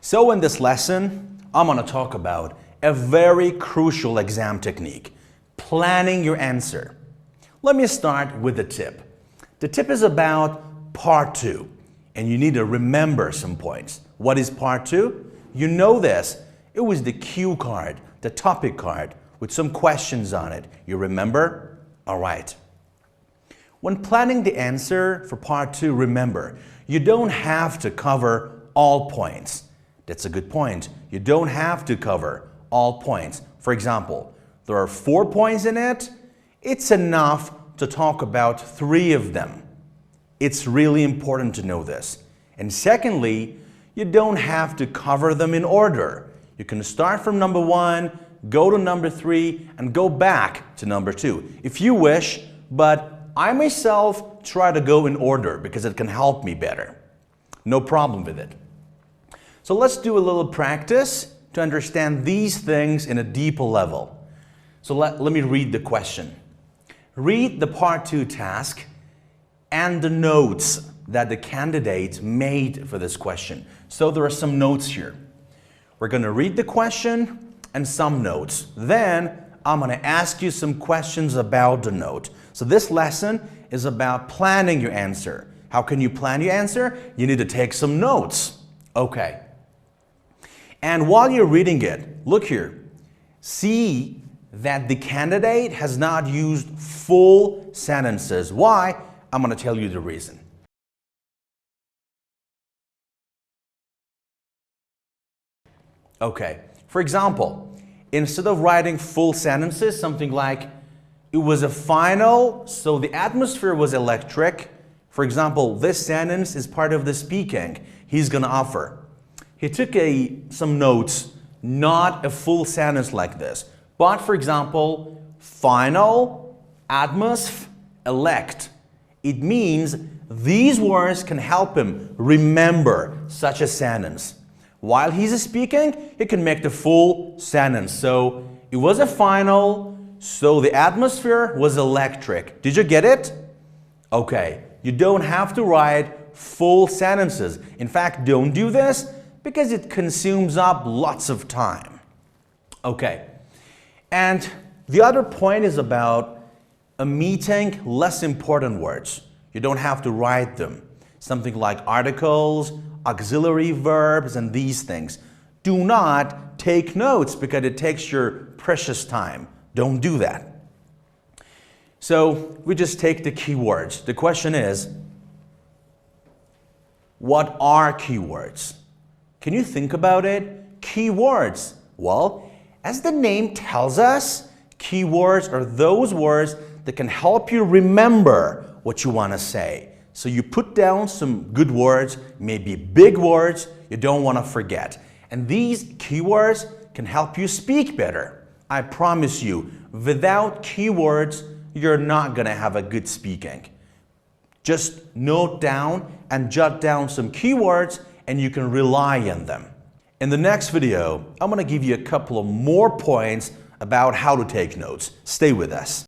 So in this lesson, I'm going to talk about a very crucial exam technique, planning your answer. Let me start with the tip. The tip is about part 2, and you need to remember some points. What is part 2? You know this. It was the cue card, the topic card, with some questions on it. You remember? All right. When planning the answer for part 2, remember, you don't have to cover all points. That's a good point. You don't have to cover all points. For example, there are 4 points in it. It's enough to talk about 3 of them. It's really important to know this. And secondly, you don't have to cover them in order. You can start from number 1, go to number 3, and go back to number 2 if you wish, but I myself try to go in order because it can help me better. No problem with it. So let's do a little practice to understand these things in a deeper level. So let me read the question. Read the part 2 task and the notes that the candidate made for this question. So there are some notes here. We're going to read the question and some notes. Then I'm going to ask you some questions about the note. So this lesson is about planning your answer. How can you plan your answer? You need to take some notes. Okay. And while you're reading it, look here. See that the candidate has not used full sentences. Why? I'm going to tell you the reason. Okay. For example, instead of writing full sentences, something like, it was a final, so the atmosphere was electric. For example, this sentence is part of the speaking he's going to offer. He took some notes, not a full sentence like this. But for example, final, atmos, elect. It means these words can help him remember such a sentence. While he's speaking, he can make the full sentence. So it was a final, so the atmosphere was electric. Did you get it? Okay, you don't have to write full sentences. In fact, don't do this because it consumes up lots of time. Okay, and the other point is about omitting less important words. You don't have to write them. Something like articles, auxiliary verbs, and these things. Do not take notes because it takes your precious time. Don't do that. So we just take the keywords. The question is, what are keywords? Can you think about it? Keywords. Well, as the name tells us, keywords are those words that can help you remember what you want to say. So you put down some good words, maybe big words you don't want to forget. And these keywords can help you speak better. I promise you, without keywords, you're not going to have a good speaking. Just note down and jot down some keywords and you can rely on them. In the next video, I'm going to give you a couple of more points about how to take notes. Stay with us.